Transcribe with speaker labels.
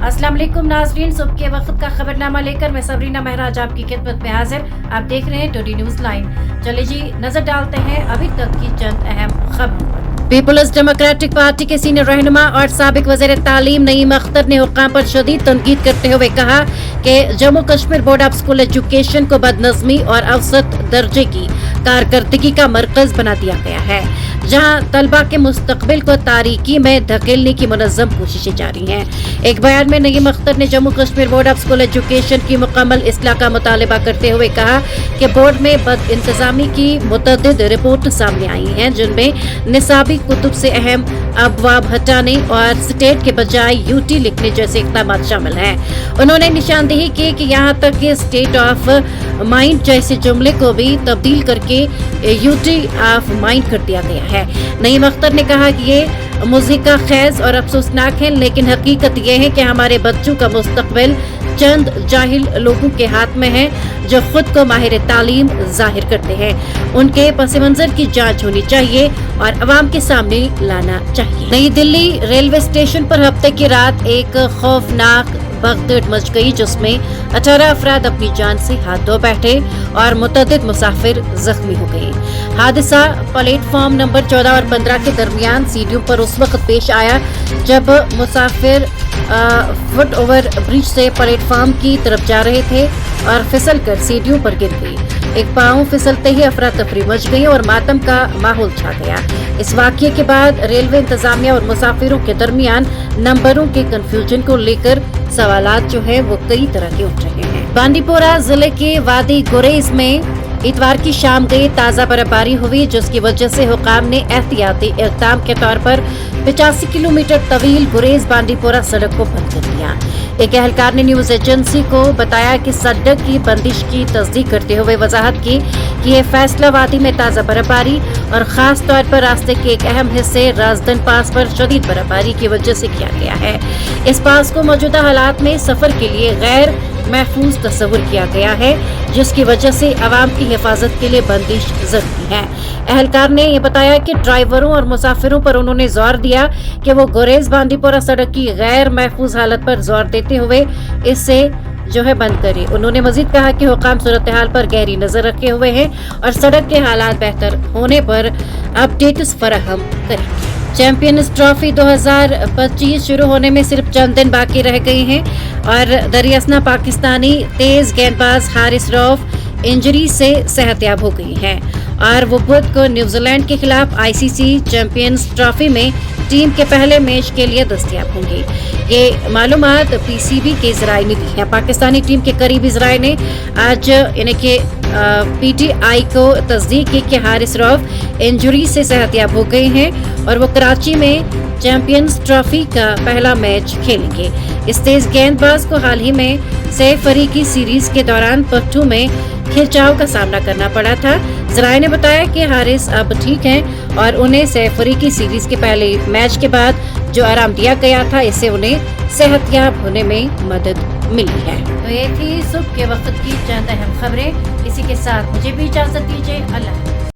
Speaker 1: अस्सलाम वालेकुम नाज़रीन, सुबह के वक्त का खबरनामा लेकर मैं सबरीना महराज आपकी खिदमत में हाजिर। आप देख रहे हैं टोडी न्यूज़ लाइन। चलिए जी नजर डालते हैं अभी तक की चंद अहम खबरों। पीपल्स डेमोक्रेटिक पार्टी के सीनियर रहनुमा और साबिक वज़ीर तालीम नईम अख्तर ने हुक्काम पर शदीद तनकीद करते हुए कहा कि Jammu Kashmir board of school education को बदनज़मी और औसत दर्जे की कारकर्दगी का मरकज बना दिया गया है, जहां तलबा के मुस्तकबिल को तारीकी में धकेलने की मुनज़्ज़म कोशिशें जारी हैं। एक बयान में नईम अख्तर ने Jammu Kashmir board of school education की मुकम्मल इस्लाह का मुतालबा करते हुए कहा कि बोर्ड में बद इंतजामी की मुतअद्दिद रिपोर्ट सामने आई हैं, जिनमें निसाबी कुतुब से अहम अबवाब हटाने और स्टेट के बजाय यूटी लिखने जैसे इक़दाम शामिल हैं। उन्होंने निशानदेही की कि यहाँ तक कि स्टेट ऑफ माइंड जैसे जुमले को भी तब्दील करके यूटी ऑफ माइंड कर दिया गया है। नईम अख्तर ने कहा कि ये मुज़ीका खैज और अफसोसनाक है, लेकिन हकीकत यह है कि हमारे बच्चों का मुस्तकबिल चंद जाहिल लोगों के हाथ में है जो खुद को माहिर तालीम जाहिर करते हैं। उनके पस मंजर की जांच होनी चाहिए और अवाम के सामने लाना चाहिए। नई दिल्ली रेलवे स्टेशन पर हफ्ते की रात एक खौफनाक भगदड़ मच गई, जिसमें 18 अफराद अपनी जान से हाथ धो बैठे और मुतअद्दिद मुसाफिर जख्मी हो गए। हादसा प्लेटफॉर्म नंबर 14 और 15 के दरमियान सीढ़ियों पर उस वक्त पेश आया जब मुसाफिर फुट ओवर ब्रिज से प्लेटफॉर्म की तरफ जा रहे थे और फिसल कर सीढ़ियों पर गिर गई। एक पांव फिसलते ही अफरा तफरी मच गई और मातम का माहौल छा गया। इस वाक़ये के बाद रेलवे इंतजामिया और मुसाफिरों के दरमियान नंबरों के कंफ्यूजन को लेकर सवालात जो है वो कई तरह के उठ रहे हैं। बांदीपोरा जिले के वादी गुरेज में इतवार की शाम गई ताज़ा बर्फबारी हुई, जिसकी वजह से हुकाम ने एहतियाती इक़दाम के तौर पर 85 किलोमीटर तवील गुरेज बांदीपोरा सड़क को बंद कर दिया। एक एहलकार ने न्यूज एजेंसी को बताया कि सड़क की बंदिश की तस्दीक करते हुए वजाहत की कि यह फैसला वादी में ताज़ा बर्फबारी और खास तौर पर रास्ते के एक अहम हिस्से राजदन पास पर शदीद बर्फबारी की वजह से किया गया है। इस पास को मौजूदा हालात में सफर के लिए गैर महफूज तस्वुर किया गया है, जिसकी वजह से आवाम की हिफाजत के लिए बंदिश जरूरी है। एहलकार ने यह बताया कि ड्राइवरों और मुसाफिरों पर उन्होंने जोर दिया कि वो गुरेज बांदीपोरा सड़क की गैर महफूज हालत पर जोर देते हुए इसे जो है बंद करे। उन्होंने मजीद कहा कि हुकाम सूरत हाल पर गहरी नजर रखे हुए हैं और सड़क के हालात बेहतर होने पर अपडेट्स फराहम करेंगे। चैंपियंस ट्रॉफी 2025 शुरू होने में सिर्फ चंद दिन बाकी रह गए हैं और दरियासना पाकिस्तानी तेज गेंदबाज हारिस रऊफ इंजरी से सेहतयाब हो गई हैं और वो बुध को न्यूजीलैंड के खिलाफ आईसीसी चैंपियंस ट्रॉफी में टीम के पहले मैच के लिए दस्तयाब होंगे। ये मालूमात पीसीबी के ज़राए ने दी है। पाकिस्तानी टीम के करीबी ज़राए ने आज यानी कि पीटीआई को तस्दीक की कि हारिस रऊफ इंजरी से सेहतयाब हो गए हैं और वो कराची में चैंपियंस ट्रॉफी का पहला मैच खेलेंगे। इस तेज गेंदबाज को हाल ही में सैफ अफ्रीदी सीरीज के दौरान पट्टू में खिंचाव का सामना करना पड़ा था। ज़राए ने बताया कि हारिस अब ठीक हैं और उन्हें सैफ अफ्रीदी सीरीज के पहले मैच के बाद जो आराम दिया गया था, इससे उन्हें सेहतयाब होने में मदद मिली है। तो ये थी सुबह के वक्त की चंद अहम खबरें। इसी के साथ मुझे भी इजाजत दीजिए। अल्लाह।